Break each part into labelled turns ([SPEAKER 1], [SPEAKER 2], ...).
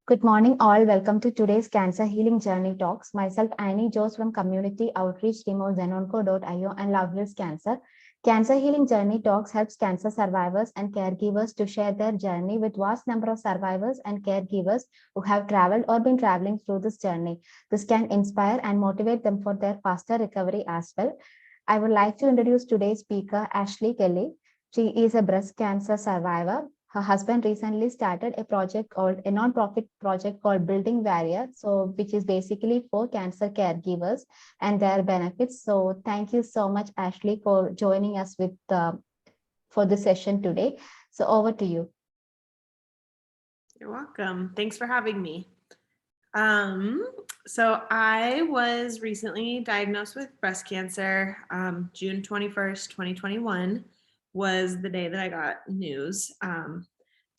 [SPEAKER 1] Good morning, all. Welcome to today's Cancer Healing Journey Talks. Myself, Annie Jose from Community Outreach Team of ZenOnco.io and Love Heals Cancer. Cancer Healing Journey Talks helps cancer survivors and caregivers to share their journey with vast number of survivors and caregivers who have traveled or been traveling through this journey. This can inspire and motivate them for their faster recovery as well. I would like to introduce today's speaker, Ashley Kelly. She is a breast cancer survivor. Her husband recently started a non-profit project called Building Barrier, which is basically for cancer caregivers and their benefits. So thank you so much, Ashley, for joining us for this session today. So over to you.
[SPEAKER 2] You're welcome. Thanks for having me. So I was recently diagnosed with breast cancer. June 21st, 2021 was the day that I got news.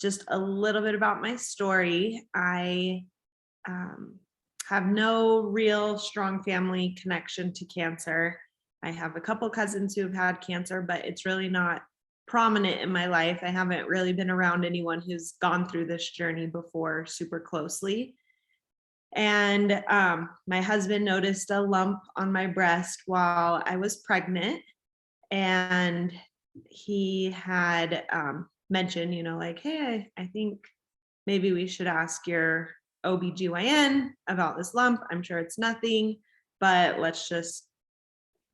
[SPEAKER 2] Just a little bit about my story. I have no real strong family connection to cancer. I have a couple cousins who have had cancer, but it's really not prominent in my life. I haven't really been around anyone who's gone through this journey before super closely. And my husband noticed a lump on my breast while I was pregnant. And he had mentioned, like, hey, I think maybe we should ask your OBGYN about this lump. I'm sure it's nothing, but let's just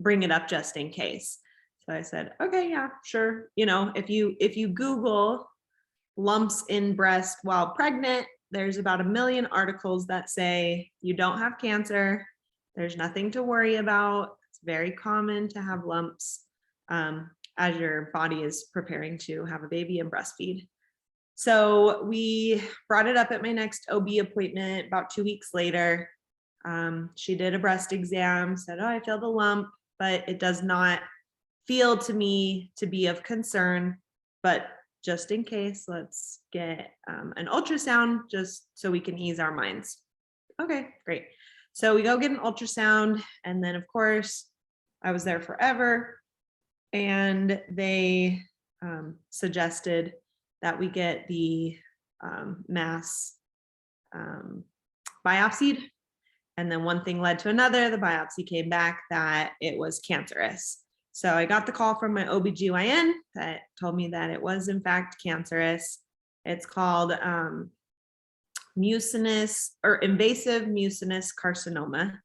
[SPEAKER 2] bring it up just in case. So I said, okay, yeah, sure. If you Google lumps in breast while pregnant, there's about 1 million articles that say you don't have cancer. There's nothing to worry about. It's very common to have lumps as your body is preparing to have a baby and breastfeed. So we brought it up at my next OB appointment about 2 weeks later. She did a breast exam, said, oh, I feel the lump, but it does not feel to me to be of concern, but just in case, let's get an ultrasound just so we can ease our minds. Okay, great. So we go get an ultrasound, and then of course I was there forever, and they suggested that we get the mass biopsied. And then one thing led to another. The biopsy came back that it was cancerous. So I got the call from my OBGYN that told me that it was in fact cancerous. It's called mucinous or invasive mucinous carcinoma,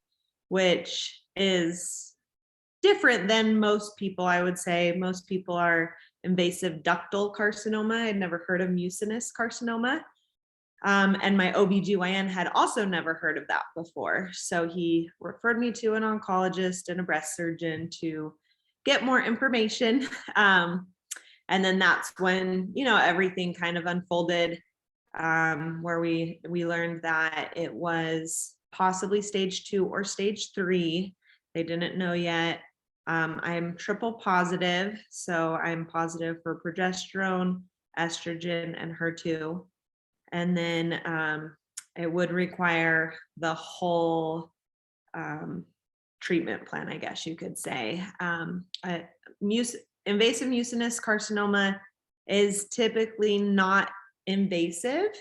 [SPEAKER 2] which is different than most people. I would say most people are invasive ductal carcinoma. I'd never heard of mucinous carcinoma. And my OBGYN had also never heard of that before. So he referred me to an oncologist and a breast surgeon to get more information. And then that's when, everything kind of unfolded, where we learned that it was possibly stage 2 or stage 3. They didn't know yet. I'm triple positive. So I'm positive for progesterone, estrogen, and HER2. And then it would require the whole treatment plan, I guess you could say. Invasive mucinous carcinoma is typically not invasive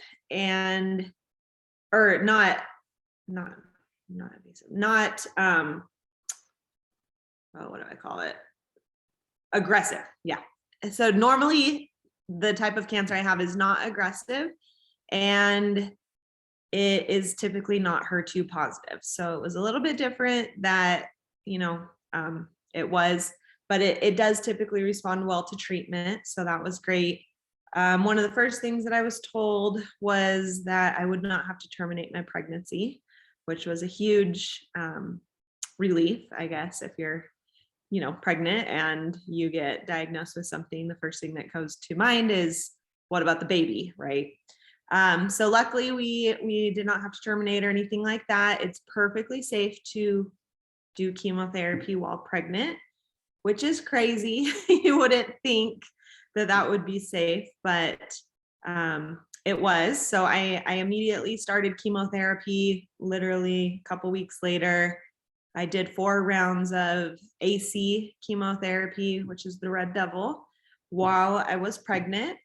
[SPEAKER 2] aggressive. Yeah. So normally the type of cancer I have is not aggressive, and it is typically not HER2 positive. So it was a little bit different that, it was, but it does typically respond well to treatment. So that was great. One of the first things that I was told was that I would not have to terminate my pregnancy, which was a huge relief, I guess. If you're, pregnant and you get diagnosed with something, the first thing that comes to mind is, what about the baby, right? So luckily we did not have to terminate or anything like that. It's perfectly safe to do chemotherapy while pregnant, which is crazy. You wouldn't think that would be safe, but it was. So I immediately started chemotherapy. Literally a couple weeks later, I did 4 rounds of AC chemotherapy, which is the red devil, while I was pregnant.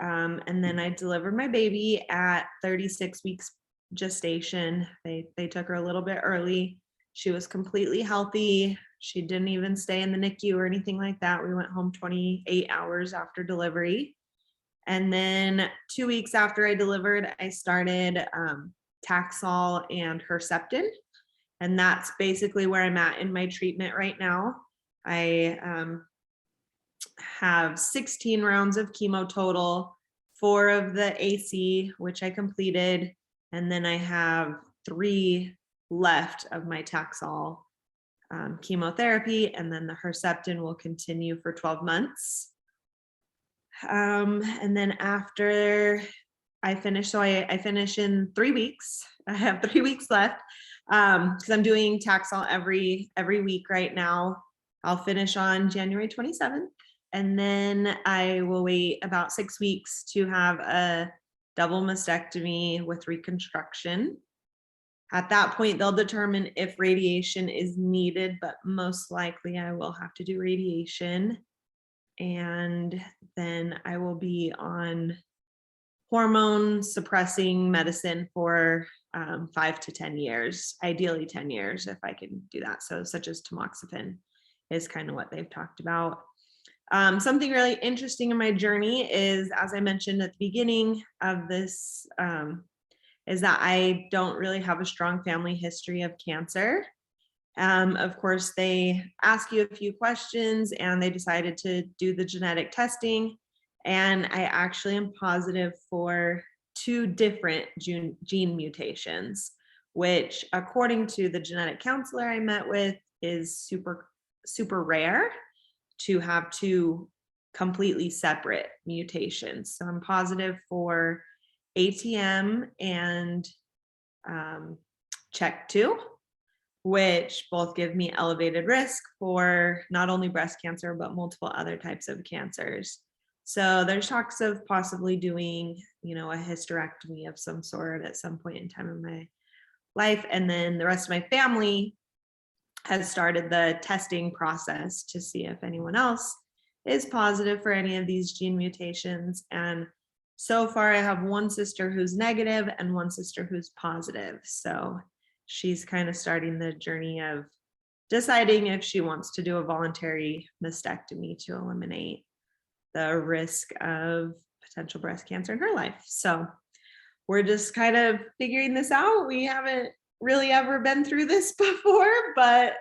[SPEAKER 2] And then I delivered my baby at 36 weeks gestation. They took her a little bit early. She was completely healthy. She didn't even stay in the NICU or anything like that. We went home 28 hours after delivery. And then 2 weeks after I delivered, I started Taxol and Herceptin. And that's basically where I'm at in my treatment right now. I have 16 rounds of chemo total, 4 of the AC, which I completed. And then I have 3 left of my Taxol chemotherapy. And then the Herceptin will continue for 12 months. And then after I finish, so I finish in 3 weeks. I have 3 weeks left because I'm doing Taxol every week right now. I'll finish on January 27th. And then I will wait about 6 weeks to have a double mastectomy with reconstruction. At that point, they'll determine if radiation is needed, but most likely I will have to do radiation. And then I will be on hormone suppressing medicine for 5 to 10 years, ideally 10 years if I can do that. So such as tamoxifen is kind of what they've talked about. Something really interesting in my journey is, as I mentioned at the beginning of this, is that I don't really have a strong family history of cancer. Of course, they ask you a few questions and they decided to do the genetic testing. And I actually am positive for 2 different gene mutations, which according to the genetic counselor I met with is super, super rare to have 2 completely separate mutations. So I'm positive for ATM and CHEK2, which both give me elevated risk for not only breast cancer, but multiple other types of cancers. So there's talks of possibly doing, a hysterectomy of some sort at some point in time in my life. And then the rest of my family has started the testing process to see if anyone else is positive for any of these gene mutations. And so far I have one sister who's negative and one sister who's positive. So she's kind of starting the journey of deciding if she wants to do a voluntary mastectomy to eliminate the risk of potential breast cancer in her life. So we're just kind of figuring this out. We haven't really ever been through this before, but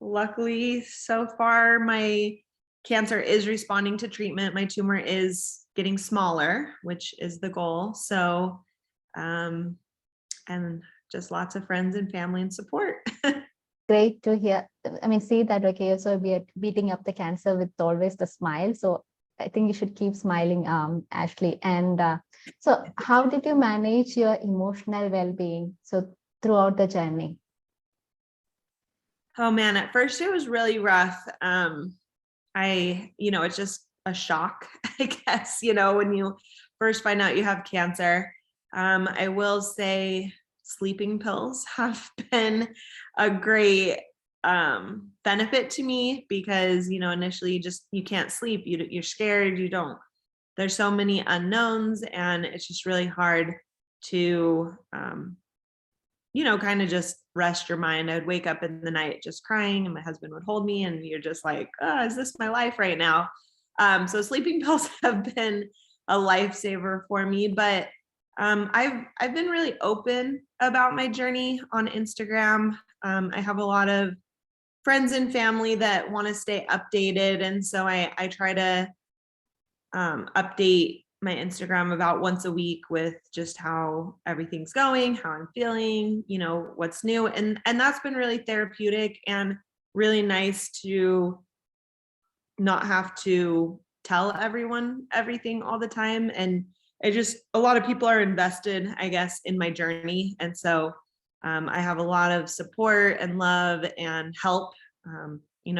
[SPEAKER 2] luckily so far my cancer is responding to treatment. My tumor is getting smaller, which is the goal. So, and just lots of friends and family and support.
[SPEAKER 1] Great to hear. I mean, see that, okay, so we are beating up the cancer with always the smile. So I think you should keep smiling, Ashley. And so how did you manage your emotional well-being so throughout the journey?
[SPEAKER 2] Oh man, at first it was really rough. It's just a shock, I guess, when you first find out you have cancer. I will say sleeping pills have been a great benefit to me because, initially you can't sleep, you're scared, there's so many unknowns and it's just really hard to, kind of just rest your mind. I would wake up in the night just crying and my husband would hold me and you're just like, oh, is this my life right now? So sleeping pills have been a lifesaver for me, but I've been really open about my journey on Instagram. I have a lot of friends and family that want to stay updated. And so I try to update my Instagram about once a week with just how everything's going, how I'm feeling, what's new. And that's been really therapeutic and really nice to not have to tell everyone everything all the time. And a lot of people are invested, I guess, in my journey. And so I have a lot of support and love and help.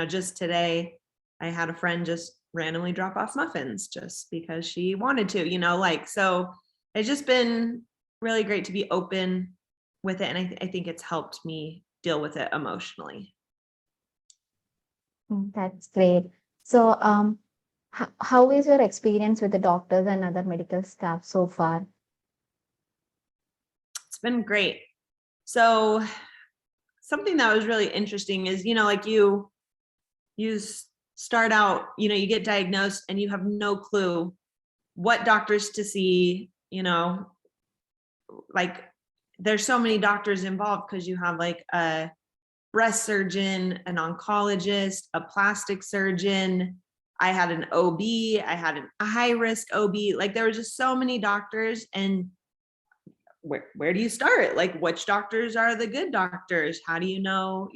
[SPEAKER 2] Just today, I had a friend just randomly drop off muffins just because she wanted to, so it's just been really great to be open with it. And I think it's helped me deal with it emotionally.
[SPEAKER 1] That's great. So How is your experience with the doctors and other medical staff so far?
[SPEAKER 2] It's been great. So something that was really interesting is, like you start out, you get diagnosed and you have no clue what doctors to see, like there's so many doctors involved because you have like a breast surgeon, an oncologist, a plastic surgeon. I had an OB, I had a high risk OB. Like there were just so many doctors, and where do you start? Like which doctors are the good doctors? How do you know,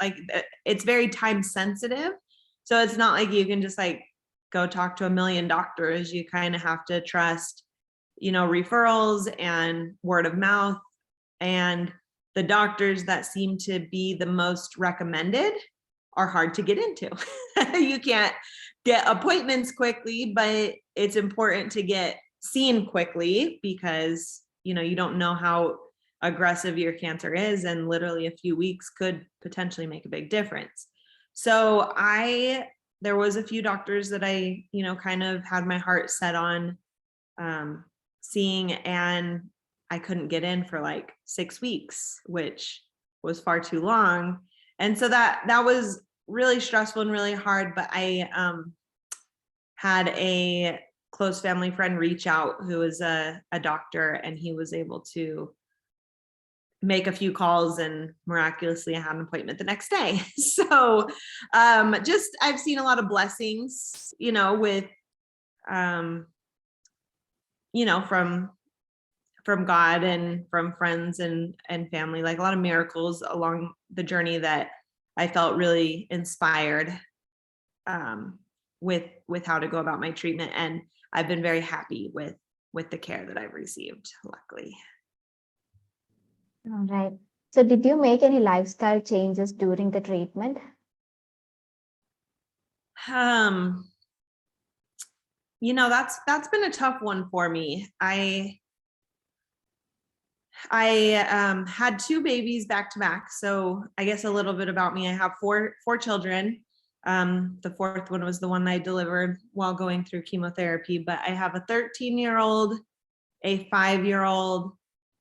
[SPEAKER 2] like it's very time sensitive. So it's not like you can just like go talk to a million doctors. You kind of have to trust, referrals and word of mouth, and the doctors that seem to be the most recommended are hard to get into. You can't get appointments quickly, but it's important to get seen quickly because you don't know how aggressive your cancer is, and literally a few weeks could potentially make a big difference. So there was a few doctors that I kind of had my heart set on seeing, and I couldn't get in for like 6 weeks, which was far too long. And so that was really stressful and really hard. But I had a close family friend reach out who was a doctor, and he was able to make a few calls, and miraculously I had an appointment the next day. So just I've seen a lot of blessings, with from God and from friends and family, like a lot of miracles along the journey that I felt really inspired with how to go about my treatment. And I've been very happy with the care that I've received, luckily.
[SPEAKER 1] All right. So did you make any lifestyle changes during the treatment?
[SPEAKER 2] That's been a tough one for me. I had 2 babies back to back. So I guess a little bit about me. I have four children. The 4th one was the one I delivered while going through chemotherapy, but I have a 13-year-old, a 5-year-old,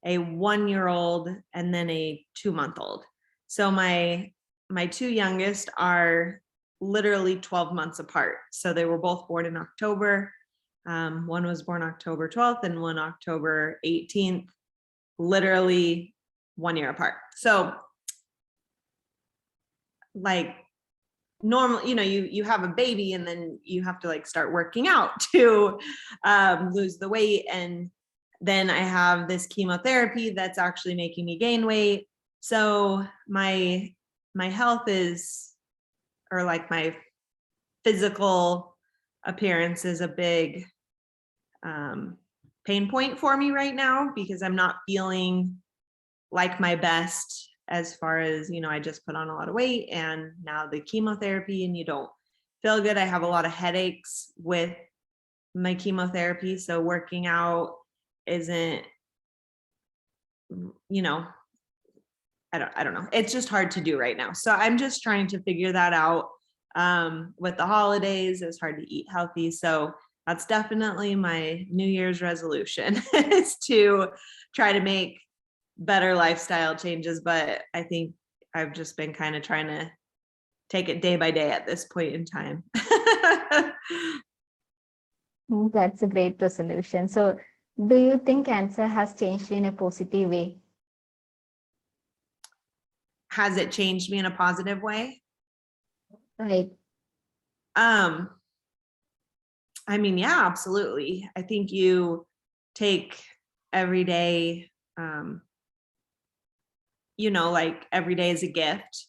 [SPEAKER 2] a 1-year-old, and then a 2-month-old. So my 2 youngest are literally 12 months apart. So they were both born in October. One was born October 12th and one October 18th, literally 1 year apart. So like normal, you have a baby and then you have to like start working out to lose the weight. And then I have this chemotherapy that's actually making me gain weight. So my health is, or like my physical appearance is a big pain point for me right now, because I'm not feeling like my best as far as, I just put on a lot of weight and now the chemotherapy, and you don't feel good. I have a lot of headaches with my chemotherapy. So working out isn't, I don't know. It's just hard to do right now. So I'm just trying to figure that out. With the holidays, it's hard to eat healthy. So that's definitely my New Year's resolution is to try to make better lifestyle changes. But I think I've just been kind of trying to take it day by day at this point in time.
[SPEAKER 1] That's a great resolution. So do you think cancer has changed in a positive way?
[SPEAKER 2] Has it changed me in a positive way?
[SPEAKER 1] Right.
[SPEAKER 2] I mean, yeah, absolutely. I think you take every day, like every day is a gift.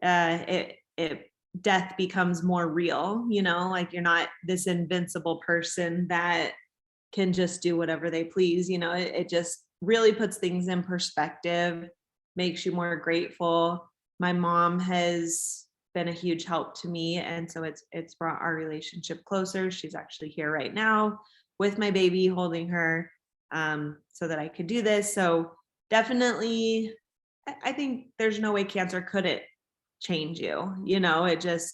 [SPEAKER 2] Death becomes more real, like you're not this invincible person that can just do whatever they please. It just really puts things in perspective, makes you more grateful. My mom has been a huge help to me, and so it's brought our relationship closer. She's actually here right now with my baby, holding her, so that I could do this. So definitely, I think there's no way cancer couldn't change you. It's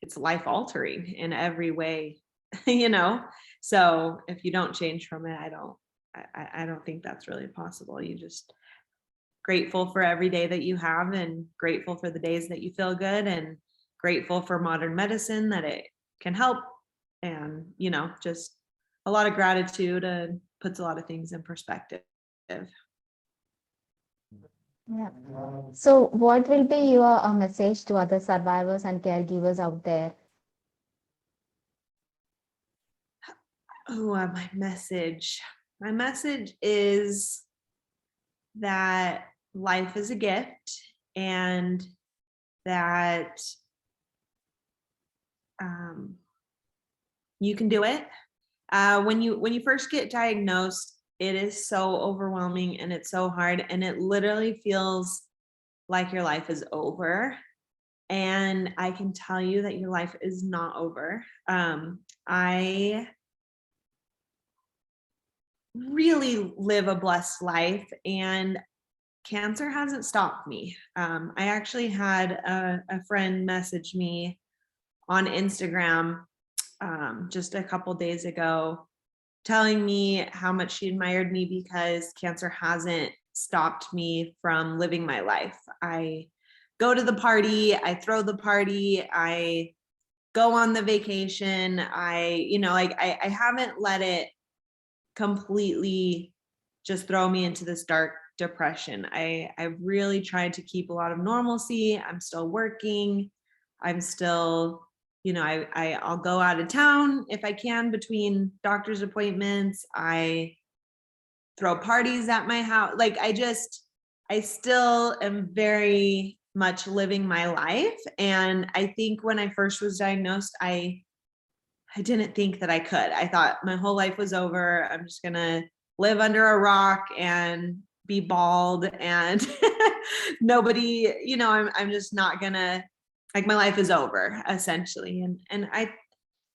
[SPEAKER 2] it's life altering in every way, you know? So if you don't change from it, I don't think that's really possible. You just grateful for every day that you have, and grateful for the days that you feel good, and grateful for modern medicine that it can help. And, you know, just a lot of gratitude, and puts a lot of things in perspective.
[SPEAKER 1] Yeah. So what will be your message to other survivors and caregivers out there?
[SPEAKER 2] Oh, my message. My message is that life is a gift, and that you can do it. When you first get diagnosed, it is so overwhelming and it's so hard, and it literally feels like your life is over. And I can tell you that your life is not over. I really live a blessed life, and cancer hasn't stopped me. I actually had a friend message me on Instagram just a couple days ago, telling me how much she admired me because cancer hasn't stopped me from living my life. I go to the party, I throw the party, I go on the vacation. I haven't let it completely just throw me into this dark depression. I've really tried to keep a lot of normalcy. I'm still working. I'm still, I'll go out of town if I can between doctor's appointments. I throw parties at my house. I still am very much living my life. And I think when I first was diagnosed, I didn't think that I could. I thought my whole life was over. I'm just gonna live under a rock and be bald, and nobody, I'm just not gonna, like, my life is over essentially. And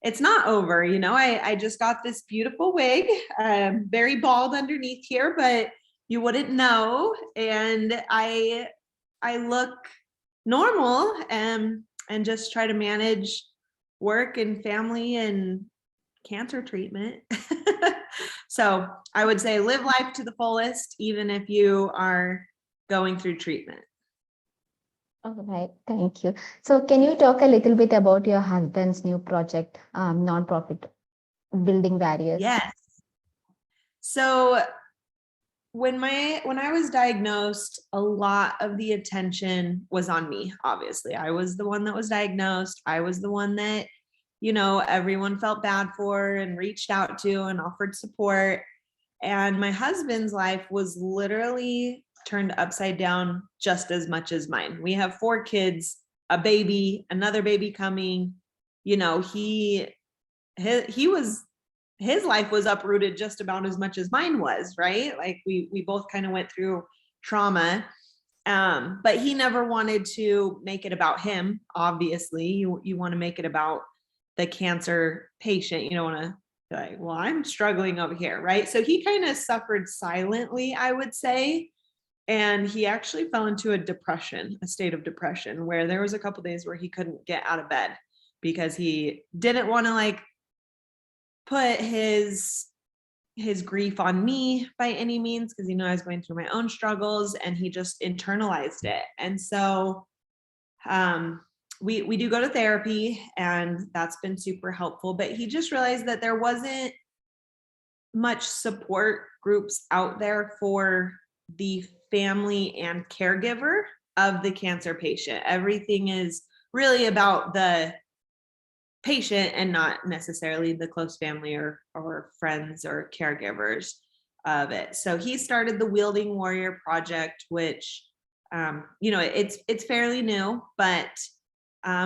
[SPEAKER 2] it's not over, I just got this beautiful wig, very bald underneath here, but you wouldn't know. And I look normal, and just try to manage work and family and cancer treatment. So I would say live life to the fullest, even if you are going through treatment.
[SPEAKER 1] All right, thank you. So can you talk a little bit about your husband's new project, nonprofit, Building Barriers?
[SPEAKER 2] Yes. So when I was diagnosed, a lot of the attention was on me. Obviously, I was the one that was diagnosed. I was the one that, everyone felt bad for and reached out to and offered support. And my husband's life was literally turned upside down just as much as mine. We have 4 kids, a baby, another baby coming. His life was uprooted just about as much as mine was, right? Like we both kind of went through trauma. But he never wanted to make it about him. Obviously, you want to make it about the cancer patient. You don't want to be like, well, I'm struggling over here, right? So he kind of suffered silently, I would say. And he actually fell into a state of depression, where there was a couple days where he couldn't get out of bed because he didn't want to put his grief on me by any means, because I was going through my own struggles, and he just internalized it. And so we do go to therapy, and that's been super helpful, but he just realized that there wasn't much support groups out there for the family and caregiver of the cancer patient. Everything is really about the patient and not necessarily the close family or friends or caregivers of it. So he started the Wielding Warrior Project, which it's fairly new, but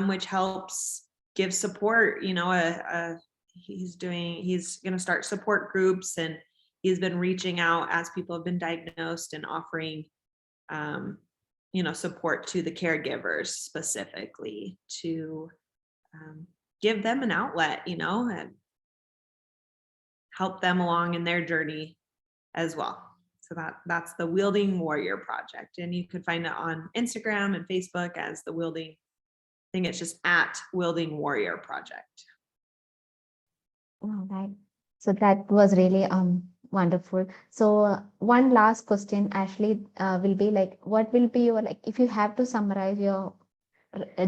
[SPEAKER 2] which helps give support. He's going to start support groups, and he's been reaching out as people have been diagnosed and offering support to the caregivers specifically to give them an outlet, and help them along in their journey as well. So that's the Wielding Warrior Project. And you could find it on Instagram and Facebook as the Wielding think it's just at WellBeing Warrior Project.
[SPEAKER 1] All right. So that was really wonderful. So one last question, Ashley, will be like, what will be your, like, if you have to summarize your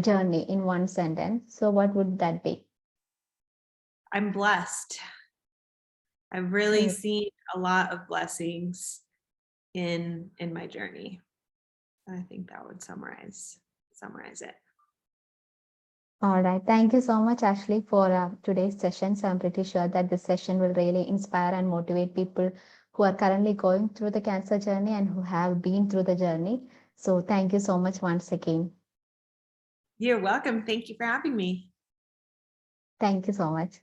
[SPEAKER 1] journey in one sentence, so what would that be?
[SPEAKER 2] I'm blessed. I've really
[SPEAKER 1] Great.
[SPEAKER 2] seen a lot of blessings in my journey. I think that would summarize it.
[SPEAKER 1] All right. Thank you so much, Ashley, for today's session. So I'm pretty sure that this session will really inspire and motivate people who are currently going through the cancer journey and who have been through the journey. So thank you so much once again.
[SPEAKER 2] You're welcome. Thank you for having me.
[SPEAKER 1] Thank you so much.